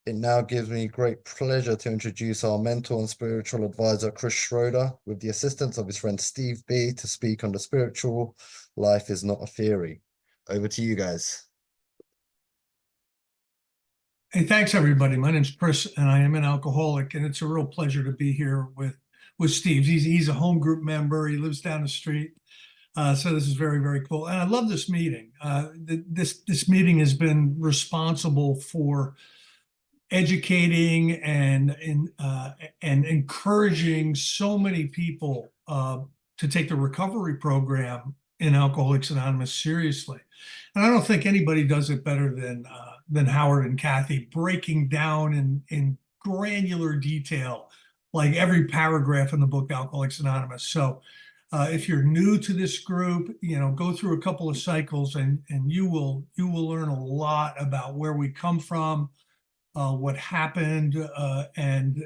It now gives me great pleasure to introduce our mentor and spiritual advisor, Chris Schroeder, with the assistance of his friend Steve B, to speak on the spiritual life is not a theory. Over to you guys. Hey, thanks everybody. My name's Chris, and I am an alcoholic, and it's a real pleasure to be here with Steve. He's a home group member. He lives down the street, so this is very, very cool. And I love this meeting. This meeting has been responsible for educating and encouraging so many people to take the recovery program in Alcoholics Anonymous seriously. And I don't think anybody does it better than Howard and Kathy, breaking down in granular detail, like every paragraph in the book Alcoholics Anonymous. So if you're new to this group, go through a couple of cycles and you will learn a lot about where we come from, what happened, and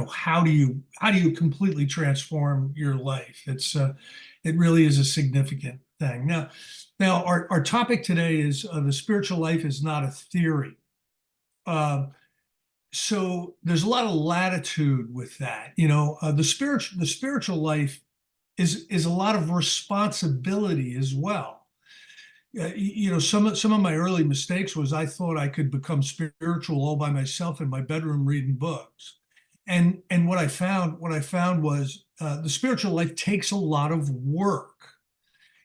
how do you completely transform your life. It really is a significant thing. Now our topic today is the spiritual life is not a theory. So there's a lot of latitude with that. The spiritual life is a lot of responsibility as well. Some of my early mistakes was I thought I could become spiritual all by myself in my bedroom reading books, and what I found was the spiritual life takes a lot of work.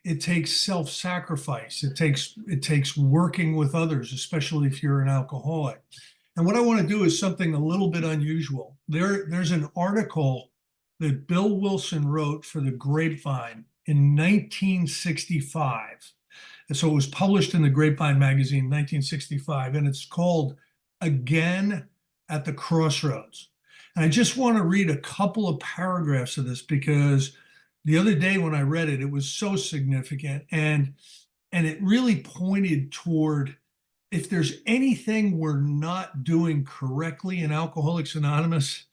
It takes self-sacrifice. It takes working with others, especially if you're an alcoholic. And what I want to do is something a little bit unusual. There's an article that Bill Wilson wrote for the Grapevine in 1965. And so it was published in the Grapevine magazine in 1965, and it's called Again at the Crossroads. And I just want to read a couple of paragraphs of this because the other day when I read it, it was so significant, and it really pointed toward if there's anything we're not doing correctly in Alcoholics Anonymous,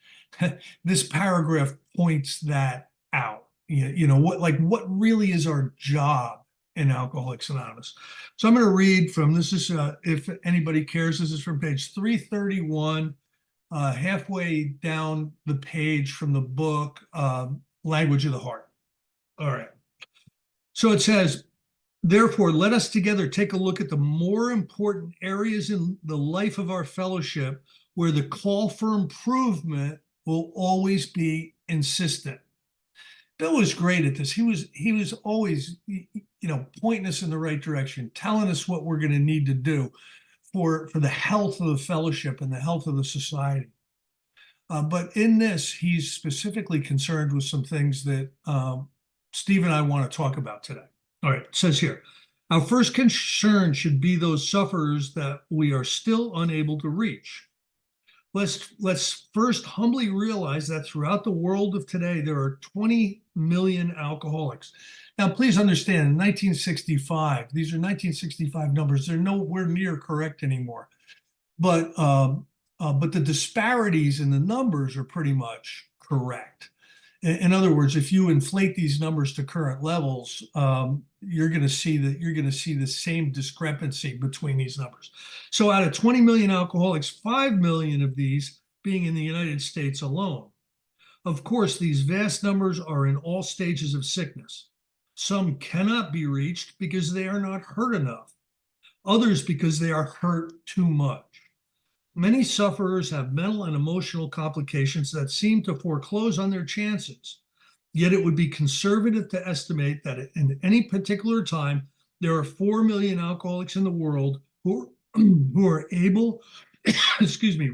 this paragraph points that out. What really is our job in Alcoholics Anonymous. So I'm going to read from, this is, if anybody cares, this is from page 331, halfway down the page from the book, Language of the Heart. All right. So it says, therefore, let us together take a look at the more important areas in the life of our fellowship where the call for improvement will always be insistent. Bill was great at this. He was always, pointing us in the right direction, telling us what we're going to need to do for the health of the fellowship and the health of the society. But in this, he's specifically concerned with some things that Steve and I want to talk about today. All right, it says here, our first concern should be those sufferers that we are still unable to reach. Let's first humbly realize that throughout the world of today, there are 20 million alcoholics. Now, please understand, in 1965, these are 1965 numbers. They're nowhere near correct anymore. But the disparities in the numbers are pretty much correct. In other words, if you inflate these numbers to current levels, you're going to see the same discrepancy between these numbers. So out of 20 million alcoholics, 5 million of these being in the United States alone. Of course, these vast numbers are in all stages of sickness. Some cannot be reached because they are not hurt enough. Others because they are hurt too much. Many sufferers have mental and emotional complications that seem to foreclose on their chances. Yet it would be conservative to estimate that in any particular time, there are 4 million alcoholics in the world who are able,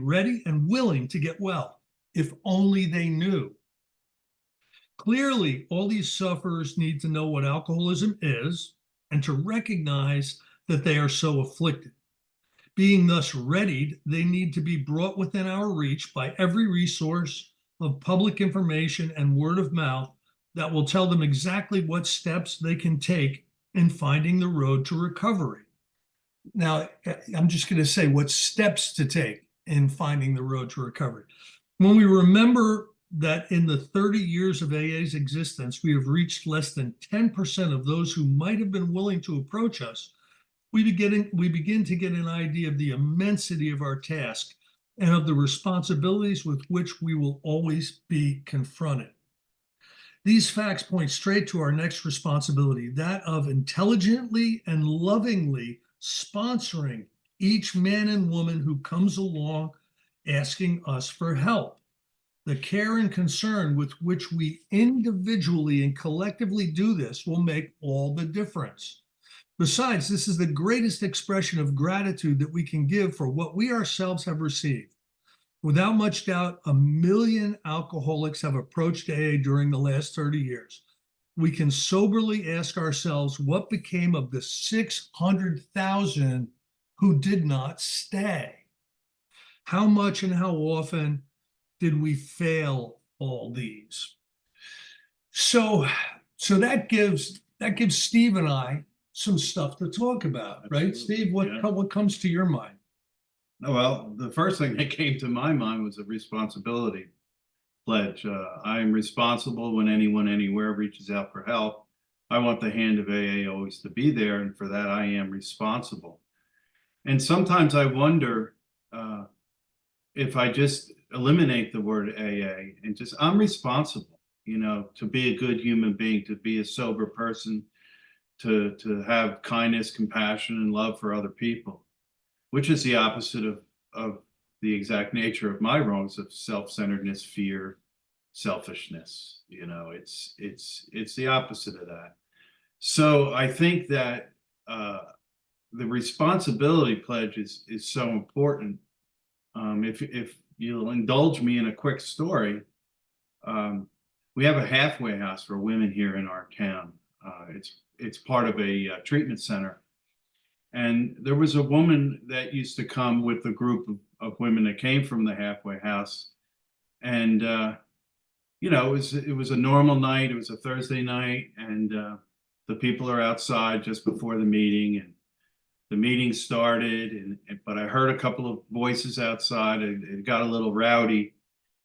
ready and willing to get well, if only they knew. Clearly, all these sufferers need to know what alcoholism is and to recognize that they are so afflicted. Being thus readied, they need to be brought within our reach by every resource of public information and word of mouth that will tell them exactly what steps they can take in finding the road to recovery. Now, I'm just going to say what steps to take in finding the road to recovery. When we remember that in the 30 years of AA's existence, we have reached less than 10% of those who might have been willing to approach us, we begin to get an idea of the immensity of our task and of the responsibilities with which we will always be confronted. These facts point straight to our next responsibility, that of intelligently and lovingly sponsoring each man and woman who comes along asking us for help. The care and concern with which we individually and collectively do this will make all the difference. Besides, this is the greatest expression of gratitude that we can give for what we ourselves have received. Without much doubt, 1 million alcoholics have approached AA during the last 30 years. We can soberly ask ourselves what became of the 600,000 who did not stay. How much and how often did we fail all these? So that gives Steve and I some stuff to talk about, right? Steve, what comes to your mind? Well, the first thing that came to my mind was a responsibility pledge. I am responsible when anyone anywhere reaches out for help. I want the hand of AA always to be there, and for that I am responsible. And sometimes I wonder if I just eliminate the word AA and just I'm responsible, to be a good human being, to be a sober person, to have kindness, compassion, and love for other people, which is the opposite of the exact nature of my wrongs of self-centeredness, fear, selfishness. It's the opposite of that. So I think that the responsibility pledge is so important. If you'll indulge me in a quick story, we have a halfway house for women here in our town. It's part of a treatment center. And there was a woman that used to come with a group of women that came from the halfway house. And, it was a normal night. It was a Thursday night. And the people are outside just before the meeting. And the meeting started. But I heard a couple of voices outside. It got a little rowdy.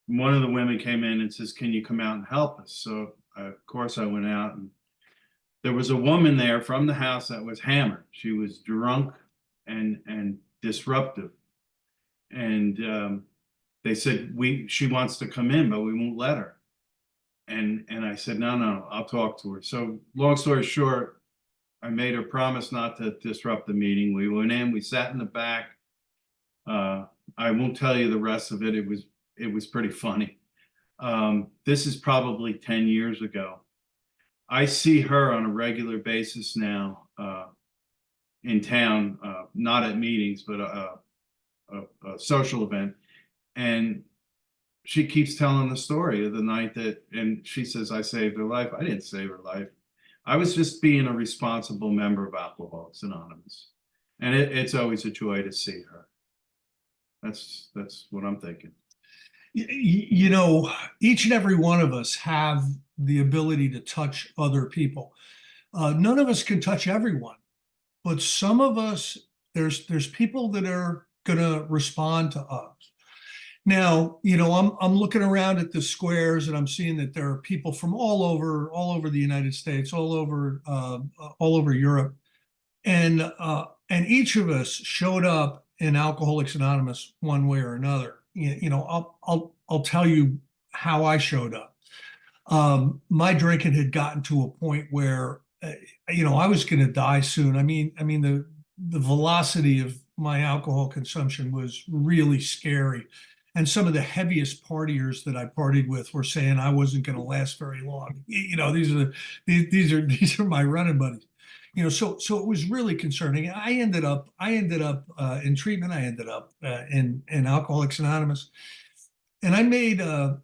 And one of the women came in and says, "Can you come out and help us?" So, of course, I went out, and there was a woman there from the house that was hammered. She was drunk and disruptive. And they said, she wants to come in, but we won't let her. And I said, no, I'll talk to her. So long story short, I made her promise not to disrupt the meeting. We went in, we sat in the back. I won't tell you the rest of it. It was pretty funny. This is probably 10 years ago. I see her on a regular basis now in town, not at meetings, but a social event. And she keeps telling the story of the night and she says, "I saved her life." I didn't save her life. I was just being a responsible member of Alcoholics Anonymous. And it's always a joy to see her. That's what I'm thinking. Each and every one of us have the ability to touch other people. None of us can touch everyone, but some of us, there's people that are going to respond to us. Now, I'm looking around at the squares and I'm seeing that there are people from all over the United States, all over Europe, and each of us showed up in Alcoholics Anonymous one way or another. I'll tell you how I showed up. My drinking had gotten to a point where, I was going to die soon. I mean, the velocity of my alcohol consumption was really scary. And some of the heaviest partiers that I partied with were saying I wasn't going to last very long. These are my running buddies. So it was really concerning. I ended up in treatment. I ended up in Alcoholics Anonymous, and I made a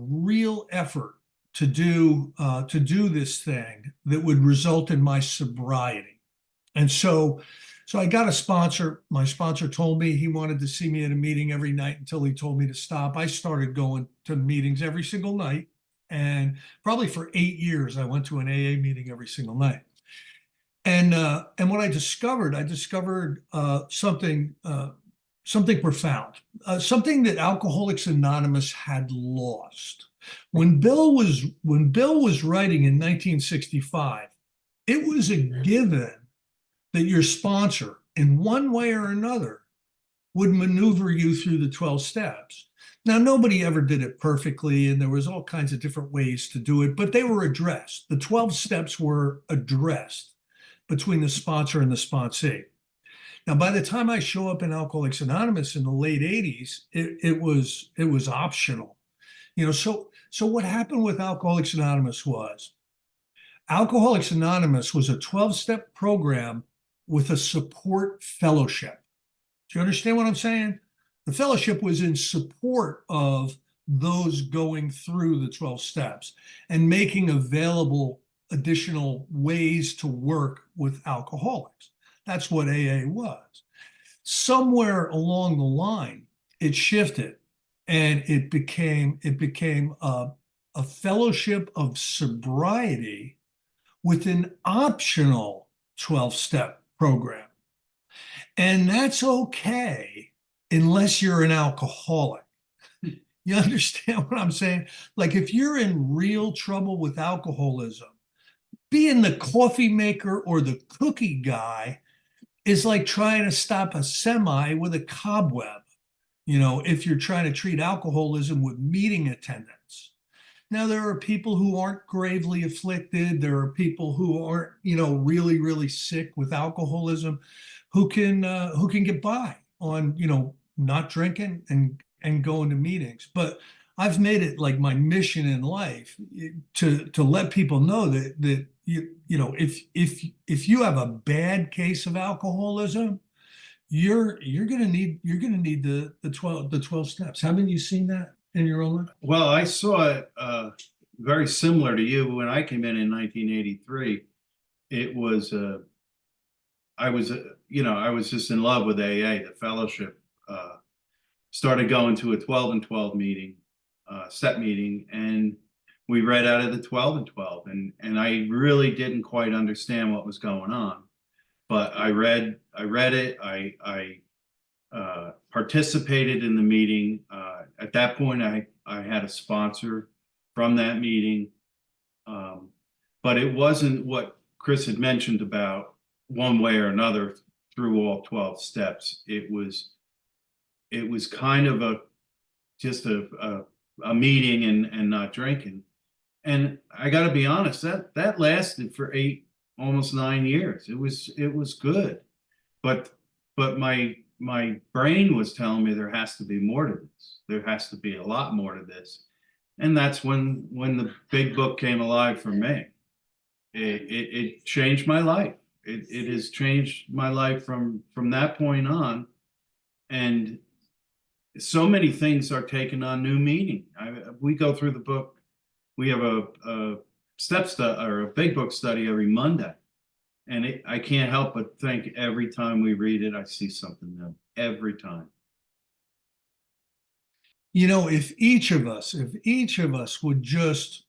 real effort to do this thing that would result in my sobriety. And so I got a sponsor. My sponsor told me he wanted to see me at a meeting every night until he told me to stop. I started going to meetings every single night, and probably for 8 years I went to an AA meeting every single night. And what I discovered something profound, something that Alcoholics Anonymous had lost. When Bill was writing in 1965, it was a given that your sponsor, in one way or another, would maneuver you through the 12 steps. Now, nobody ever did it perfectly, and there was all kinds of different ways to do it, but they were addressed. The 12 steps were addressed between the sponsor and the sponsee. Now, by the time I show up in Alcoholics Anonymous in the late 80s, it was optional. So what happened with Alcoholics Anonymous was Alcoholics Anonymous was a 12-step program with a support fellowship. Do you understand what I'm saying? The fellowship was in support of those going through the 12 steps and making available additional ways to work with alcoholics. That's what AA was. Somewhere along the line, it shifted and it became a fellowship of sobriety with an optional 12-step program. And that's okay unless you're an alcoholic. You understand what I'm saying? Like if you're in real trouble with alcoholism, being the coffee maker or the cookie guy is like trying to stop a semi with a cobweb, if you're trying to treat alcoholism with meeting attendance. Now, there are people who aren't gravely afflicted. There are people who aren't, really, really sick with alcoholism who can get by on, not drinking and going to meetings. But I've made it like my mission in life to let people know that if you have a bad case of alcoholism, you're gonna need the 12 steps. Haven't you seen that in your own life? Well, I saw it very similar to you when I came in 1983. It was I was just in love with AA, the fellowship. Started going to a 12 and 12 meeting, step meeting, and we read out of the 12 and 12, and I really didn't quite understand what was going on, but I read it. I participated in the meeting. At that point, I had a sponsor from that meeting, but it wasn't what Chris had mentioned about one way or another through all 12 steps. It was kind of just a meeting and not drinking. And I got to be honest, that lasted for almost 9 years. It was good, but my brain was telling me there has to be more to this. There has to be a lot more to this. And that's when the big book came alive for me. It changed my life. It has changed my life from that point on. And so many things are taking on new meaning. We go through the book. We have a step study or a big book study every Monday. And I can't help but think every time we read it, I see something new every time. If each of us would just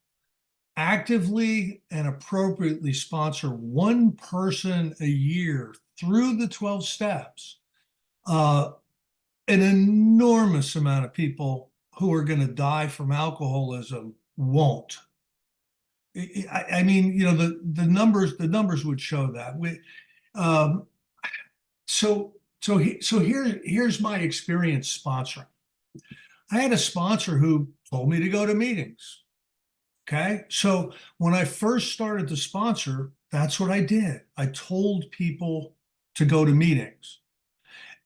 actively and appropriately sponsor one person a year through the 12 steps, an enormous amount of people who are going to die from alcoholism won't. I mean, the numbers would show that. Here's my experience sponsoring. I had a sponsor who told me to go to meetings. Okay. So when I first started to sponsor, that's what I did. I told people to go to meetings.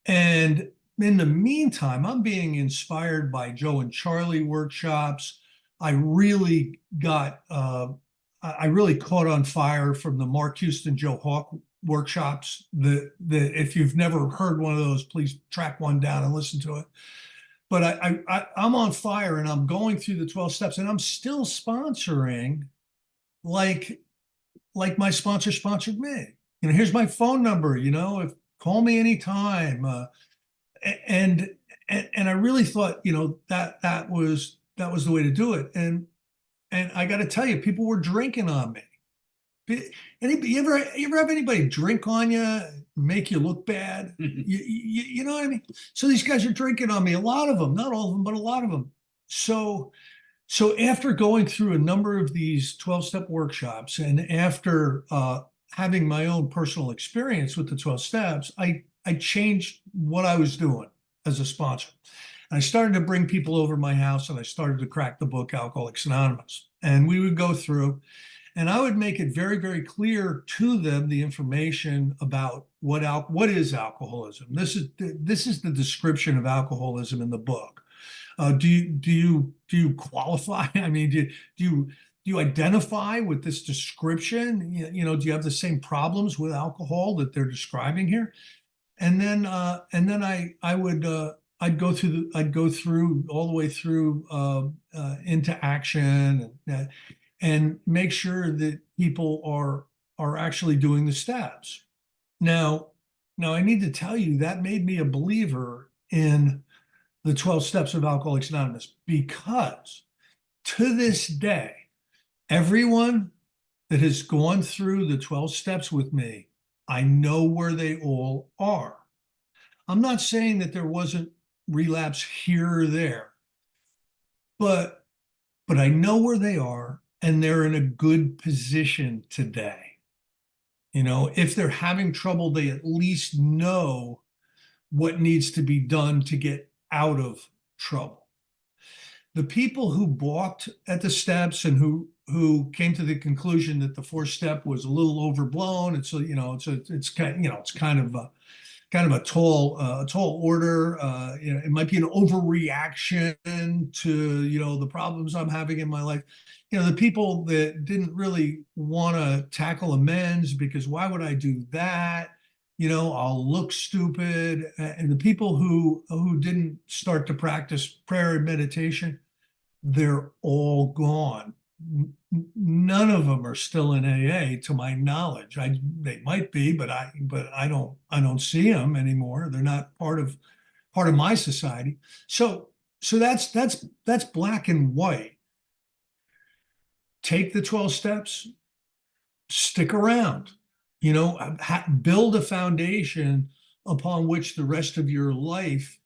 And in the meantime, I'm being inspired by Joe and Charlie workshops. I really caught on fire from the Mark Houston, Joe Hawk workshops. That if you've never heard one of those, please track one down and listen to it. But I'm on fire and I'm going through the 12 steps and I'm still sponsoring like my sponsor sponsored me. Here's my phone number, call me anytime. And I really thought, that was the way to do it. And I got to tell you, people were drinking on me. You ever have anybody drink on you, make you look bad? You know what I mean? So these guys are drinking on me, a lot of them, not all of them, but a lot of them. So after going through a number of these 12-step workshops and after having my own personal experience with the 12 steps, I changed what I was doing. as a sponsor. And I started to bring people over my house, and I started to crack the book Alcoholics Anonymous. And we would go through, and I would make it very, very clear to them the information about what is alcoholism. This is the description of alcoholism in the book. Do you qualify? I mean, do you identify with this description? Do you have the same problems with alcohol that they're describing here? And then I would I'd go through all the way through into action, and make sure that people are actually doing the steps. Now I need to tell you that made me a believer in the 12 steps of Alcoholics Anonymous, because to this day, everyone that has gone through the 12 steps with me, I know where they all are. I'm not saying that there wasn't relapse here or there, but I know where they are, and they're in a good position today. If they're having trouble, they at least know what needs to be done to get out of trouble. The people who balked at the steps and who came to the conclusion that the fourth step was a little overblown, it's kind of a tall order. It might be an overreaction to the problems I'm having in my life. The people that didn't really want to tackle amends, because why would I do that? I'll look stupid. And the people who didn't start to practice prayer and meditation, they're all gone. None of them are still in AA, to my knowledge. They might be, but I don't see them anymore. They're not part of my society. So that's black and white. Take the 12 steps, stick around. Build a foundation upon which the rest of your life,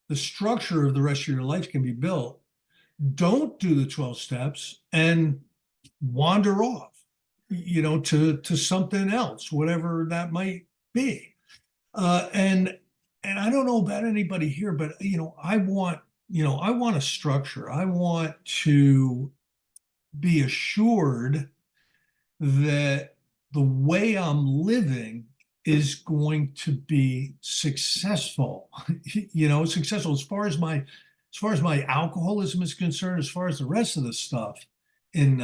the structure of the rest of your life, can be built. Don't do the 12 steps and wander off, to something else, whatever that might be. And I don't know about anybody here, but I want a structure. I want to be assured that the way I'm living is going to be successful. Successful as far as my alcoholism is concerned, as far as the rest of the stuff in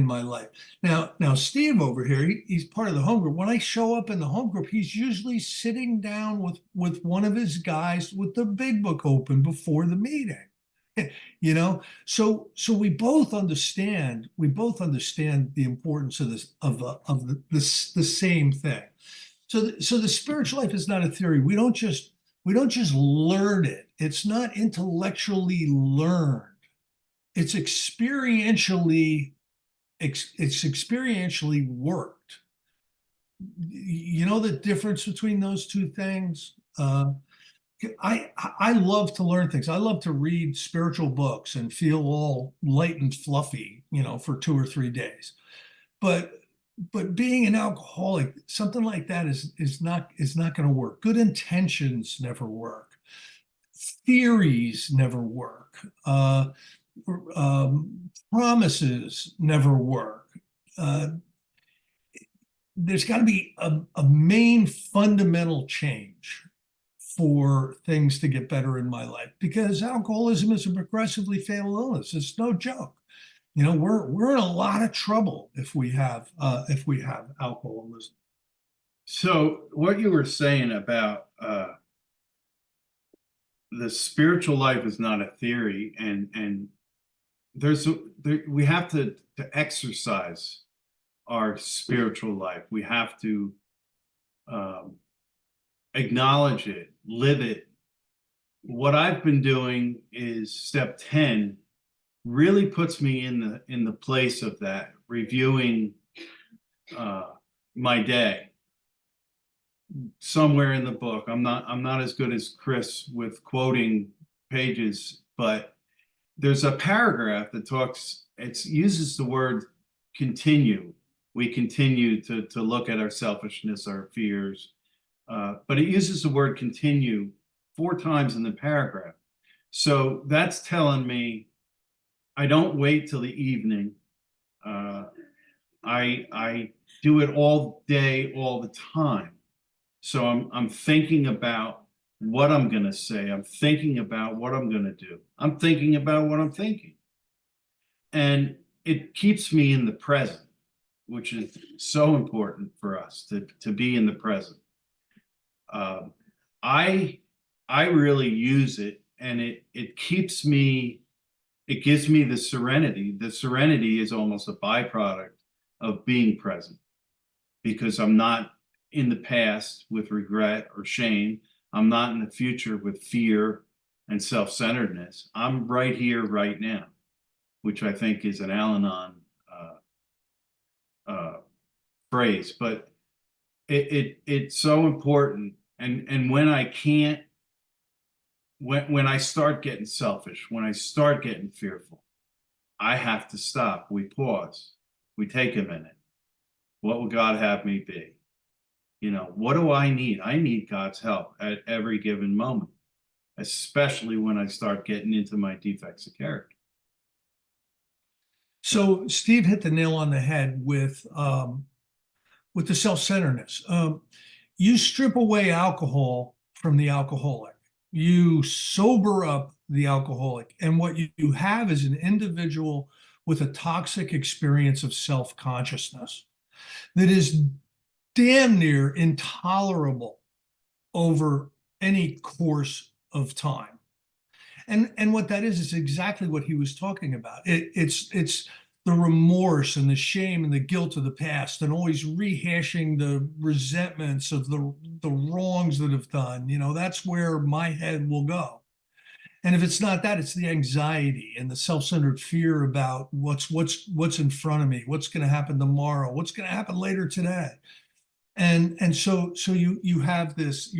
my life. Now Steve over here, he's part of the home group. When I show up in the home group, he's usually sitting down with one of his guys with the big book open before the meeting. So we both understand the importance of the same thing. So the spiritual life is not a theory. We don't just learn it. It's not intellectually learned. It's experientially worked. You know the difference between those two things? I love to learn things. I love to read spiritual books and feel all light and fluffy, for 2 or 3 days. But being an alcoholic, something like that is not going to work. Good intentions never work. Theories never work. Promises never work. There's got to be a main fundamental change for things to get better in my life, because alcoholism is a progressively fatal illness. It's no joke. We're in a lot of trouble if we have alcoholism. So what you were saying about the spiritual life is not a theory, and we have to exercise our spiritual life. We have to acknowledge it, live it. What I've been doing is step 10 really puts me in the place of that, reviewing my day. Somewhere in the book, I'm not as good as Chris with quoting pages, but there's a paragraph that uses the word continue. We continue to look at our selfishness, our fears, but it uses the word continue 4 times in the paragraph. So that's telling me I don't wait till the evening. I do it all day, all the time. So I'm thinking about what I'm going to say. I'm thinking about what I'm going to do. I'm thinking about what I'm thinking. And it keeps me in the present, which is so important for us to be in the present. I really use it, and it keeps me, it gives me the serenity. The serenity is almost a byproduct of being present, because I'm not in the past with regret or shame. I'm not in the future with fear and self-centeredness. I'm right here, right now, which I think is an Al-Anon phrase, but it's so important. And when I can't, when I start getting selfish, when I start getting fearful, I have to stop. We pause. We take a minute. What would God have me be? You know, what do I need? I need God's help at every given moment, especially when I start getting into my defects of character. So Steve hit the nail on the head with the self-centeredness. You strip away alcohol from the alcoholic. You sober up the alcoholic. And what you have is an individual with a toxic experience of self-consciousness that is damn near intolerable over any course of time. And what that is exactly what he was talking about. It's the remorse and the shame and the guilt of the past, and always rehashing the resentments of the wrongs that have done. You know, that's where my head will go. And if it's not that, it's the anxiety and the self-centered fear about what's in front of me, what's going to happen tomorrow, what's going to happen later today. And so you have this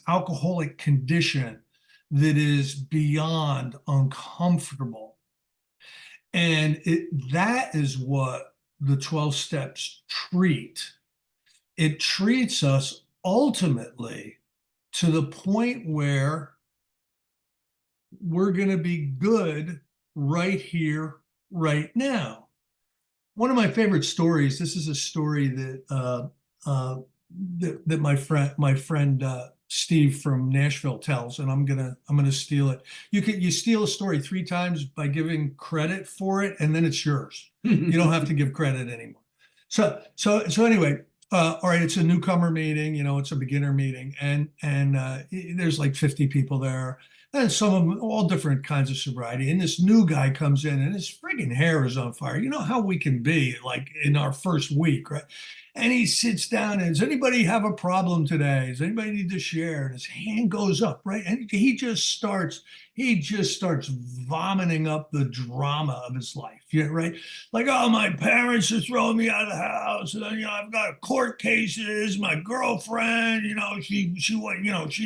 alcoholic condition that is beyond uncomfortable. And that is what the 12 steps treat. It treats us ultimately to the point where we're going to be good right here, right now. One of my favorite stories, this is a story that that my friend Steve from Nashville tells, and I'm gonna steal it. You steal a story 3 times by giving credit for it, and then it's yours. You don't have to give credit anymore. So anyway, all right, it's a newcomer meeting, you know, it's a beginner meeting, and there's like 50 people there, and some of them all different kinds of sobriety. And this new guy comes in, and his friggin' hair is on fire. You know how we can be like in our first week, right? And he sits down and, does anybody have a problem today? Does anybody need to share? And his hand goes up, right? And he just starts vomiting up the drama of his life. Yeah, right. Like, oh, my parents are throwing me out of the house. And then, you know, I've got court cases. My girlfriend, you know, she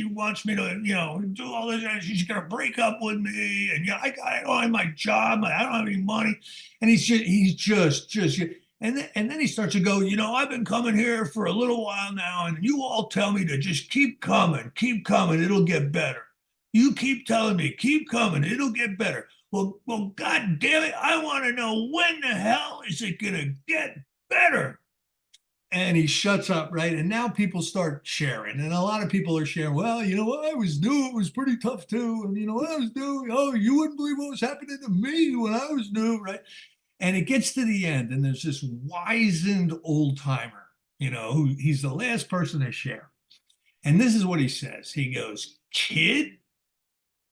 wants me to, you know, do all this, and she's gonna break up with me. And I don't have my job. I don't have any money. And he's just. And then he starts to go, you know, I've been coming here for a little while now, and you all tell me to just keep coming, it'll get better. You keep telling me, keep coming, it'll get better. Well, God damn it, I want to know, when the hell is it gonna get better? And he shuts up, right? And now people start sharing, and a lot of people are sharing. Well, you know, I was new; it was pretty tough too. And you know, I was new. Oh, you wouldn't believe what was happening to me when I was new, right? And it gets to the end, and there's this wizened old timer, you know, who he's the last person to share. And this is what he says. He goes, kid,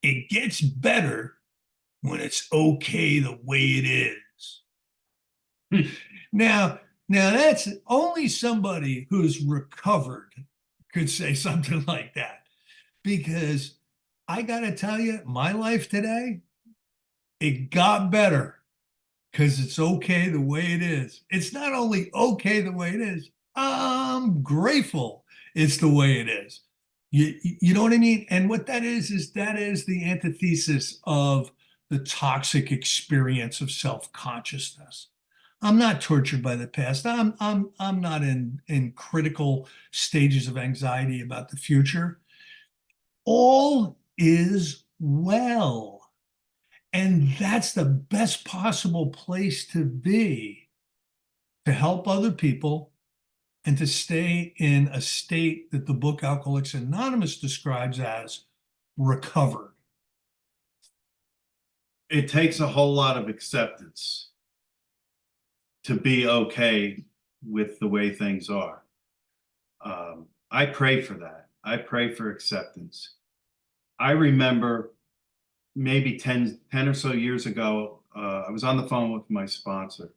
it gets better when it's okay the way it is. Now that's only somebody who's recovered could say something like that. Because I got to tell you, my life today, it got better. Because it's okay the way it is. It's not only okay the way it is, I'm grateful it's the way it is. You know what I mean? And what that is the antithesis of the toxic experience of self-consciousness. I'm not tortured by the past. I'm not in critical stages of anxiety about the future. all is well. And that's the best possible place to be, to help other people and to stay in a state that the book Alcoholics Anonymous describes as recovered. It takes a whole lot of acceptance to be okay with the way things are. I pray for that. I pray for acceptance. I remember maybe 10 or so years ago, I was on the phone with my sponsor,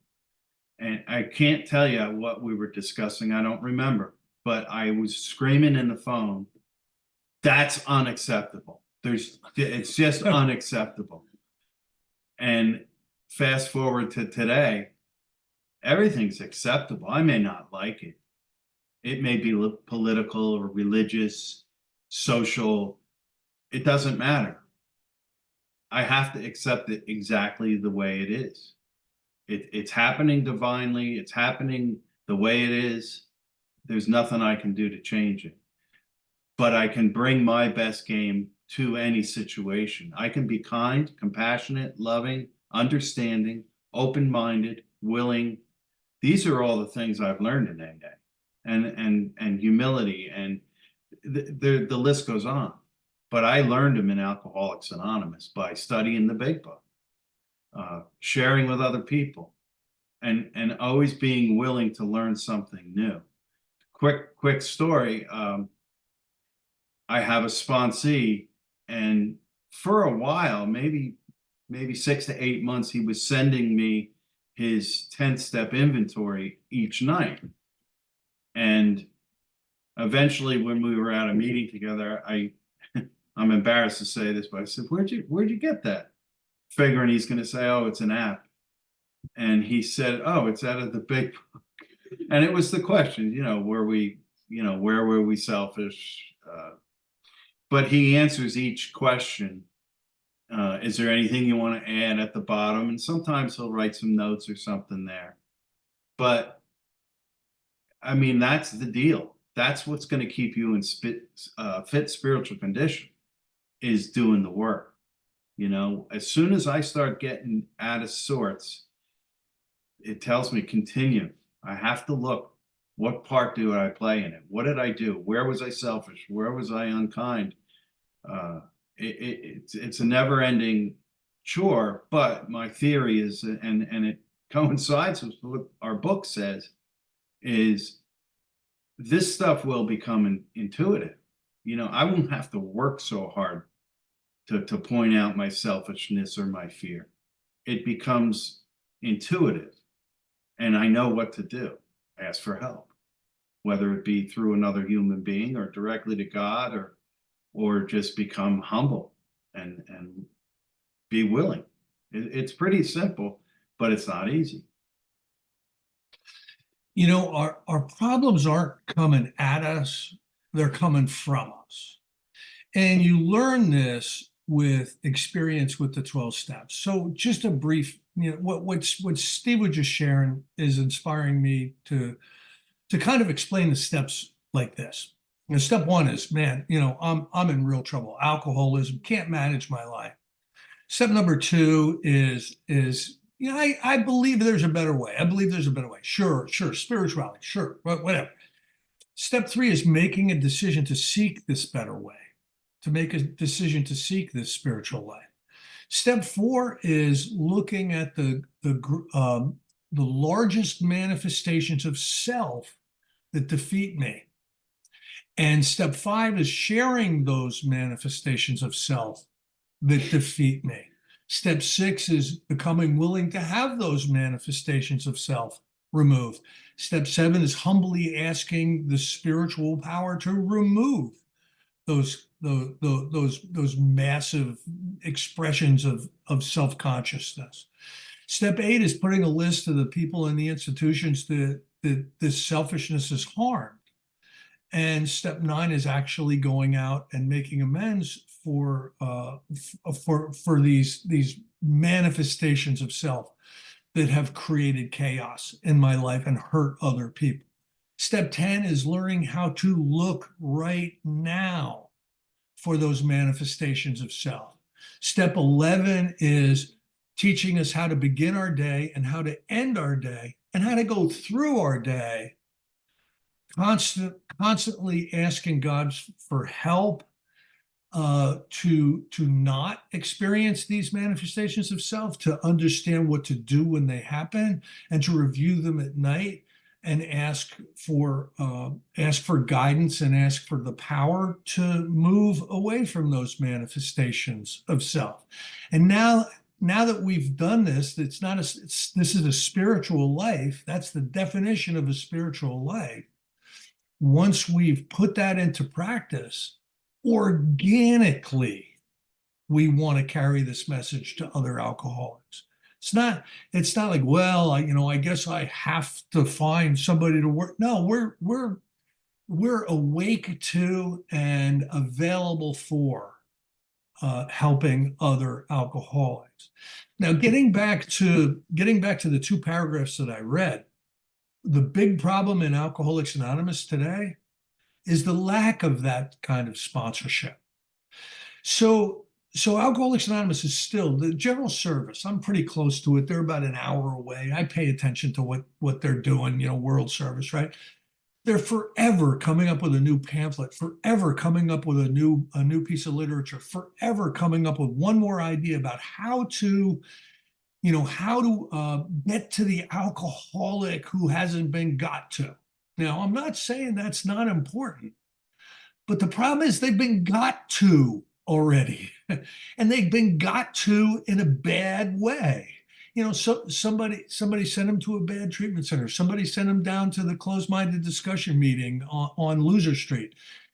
and I can't tell you what we were discussing. I don't remember, but I was screaming in the phone, "That's unacceptable. It's just unacceptable." And fast forward to today, everything's acceptable. I may not like it. It may be political or religious, social. It doesn't matter. I have to accept it exactly the way it is. It's happening divinely. It's happening the way it is. There's nothing I can do to change it. But I can bring my best game to any situation. I can be kind, compassionate, loving, understanding, open-minded, willing. These are all the things I've learned in AA, and humility, and the list goes on. But I learned them in Alcoholics Anonymous by studying the big book, sharing with other people, and always being willing to learn something new. Quick story. I have a sponsee, and for a while, maybe 6 to 8 months, he was sending me his 10-step inventory each night. And eventually, when we were at a meeting together, I'm embarrassed to say this, but I said, where'd you get that? Figuring he's going to say, oh, it's an app. And he said, oh, it's out of the big book. And it was the question, where were we selfish? But he answers each question. Is there anything you want to add at the bottom? And sometimes he'll write some notes or something there. But I mean, that's the deal. That's what's going to keep you in fit spiritual condition, is doing the work. As soon as I start getting out of sorts, it tells me continue. I have to look. What part do I play in it? What did I do? Where was I selfish? Where was I unkind? It's a never-ending chore. But my theory is, and it coincides with what our book says, is this stuff will become intuitive. I won't have to work so hard to point out my selfishness or my fear. It becomes intuitive, and I know what to do. Ask for help, whether it be through another human being or directly to God, or just become humble and be willing. It's pretty simple, but it's not easy. Our problems aren't coming at us, they're coming from us. And you learn this with experience with the 12 steps. So just a brief, what Steve was just sharing is inspiring me to kind of explain the steps like this. Step one is, man, I'm in real trouble. Alcoholism, can't manage my life. Step number two is I believe there's a better way. I believe there's a better way. Sure. Spirituality, sure, whatever. Step three is making a decision to seek this better way, to make a decision to seek this spiritual life. Step four is looking at the largest manifestations of self that defeat me. And step five is sharing those manifestations of self that defeat me. Step six is becoming willing to have those manifestations of self removed. Step seven is humbly asking the spiritual power to remove those massive expressions of self-consciousness. Step eight is putting a list of the people in the institutions that this selfishness has harmed. And step nine is actually going out and making amends for these manifestations of self that have created chaos in my life and hurt other people. Step 10 is learning how to look right now for those manifestations of self. Step 11 is teaching us how to begin our day and how to end our day and how to go through our day, constantly asking God for help to not experience these manifestations of self, to understand what to do when they happen, and to review them at night and ask for guidance and ask for the power to move away from those manifestations of self. And now that we've done this, this is a spiritual life. That's the definition of a spiritual life. Once we've put that into practice, organically, we want to carry this message to other alcoholics. It's not like, well, I guess I have to find somebody to work. No, we're awake to and available for helping other alcoholics. Now, getting back to the 2 paragraphs that I read, the big problem in Alcoholics Anonymous today is the lack of that kind of sponsorship. So Alcoholics Anonymous is still the general service. I'm pretty close to it. They're about an hour away. I pay attention to what they're doing, world service, right? They're forever coming up with a new pamphlet, forever coming up with a new piece of literature, forever coming up with one more idea about how to get to the alcoholic who hasn't been got to. Now, I'm not saying that's not important, but the problem is they've been got to already, and they've been got to in a bad way. So somebody sent them to a bad treatment center. Somebody sent them down to the closed-minded discussion meeting on Loser Street.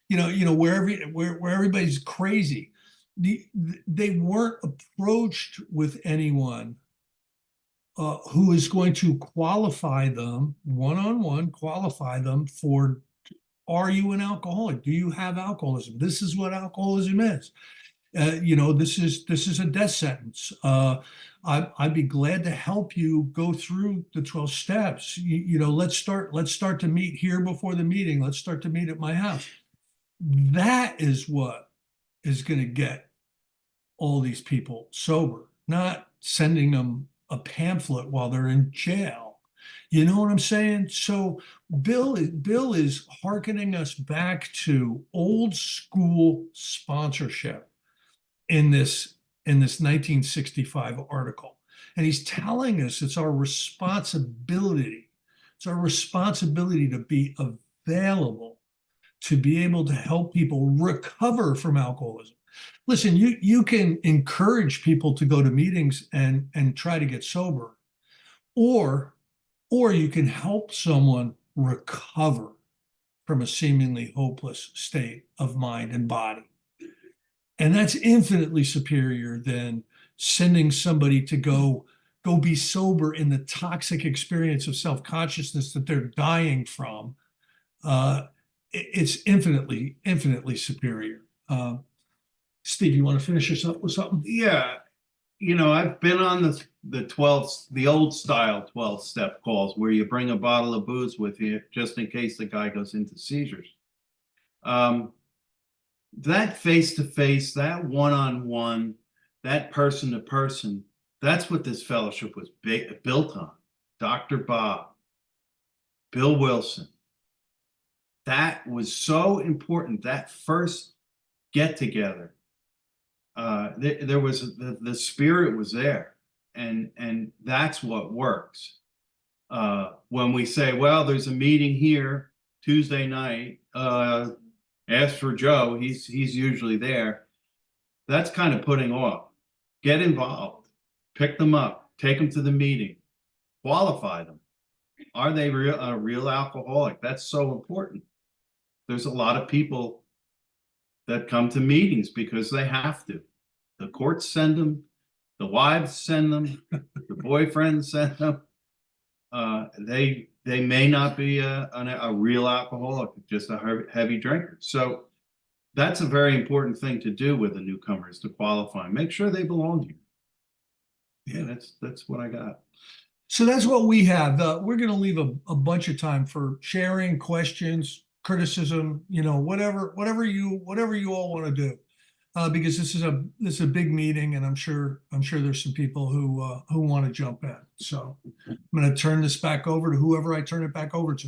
Where everybody's crazy. They weren't approached with anyone who is going to qualify them one-on-one, qualify them for, are you an alcoholic? Do you have alcoholism? This is what alcoholism is. This is a death sentence. I'd be glad to help you go through the 12 steps. Let's start to meet here before the meeting. Let's start to meet at my house. That is what is going to get all these people sober, not sending them a pamphlet while they're in jail. You know what I'm saying? So Bill is hearkening us back to old school sponsorship in this 1965 article. And he's telling us it's our responsibility. It's our responsibility to be available, to be able to help people recover from alcoholism. Listen, you can encourage people to go to meetings and try to get sober, or you can help someone recover from a seemingly hopeless state of mind and body. And that's infinitely superior than sending somebody to go be sober in the toxic experience of self-consciousness that they're dying from. It's infinitely superior. Steve, you want to finish us up with something? Yeah. I've been on the old style 12-step calls where you bring a bottle of booze with you just in case the guy goes into seizures. That face-to-face, that one-on-one, that person-to-person, that's what this fellowship was built on. Dr. Bob, Bill Wilson. That was so important, that first get-together. There was the spirit was there, and that's what works. When we say, well, there's a meeting here Tuesday night, ask for Joe, he's usually there. That's kind of putting off. Get involved, pick them up, take them to the meeting, qualify them. Are they a real alcoholic? That's so important. There's a lot of people that come to meetings because they have to. The courts send them, the wives send them, the boyfriends send them. They may not be a real alcoholic, just a heavy drinker. So that's a very important thing to do with a newcomer, is to qualify. Make sure they belong here. Yeah, that's what I got. So that's what we have. We're going to leave a bunch of time for sharing, questions, criticism, whatever you all want to do. because this is a big meeting, and I'm sure there's some people who want to jump in. So I'm going to turn this back over to whoever I turn it back over to.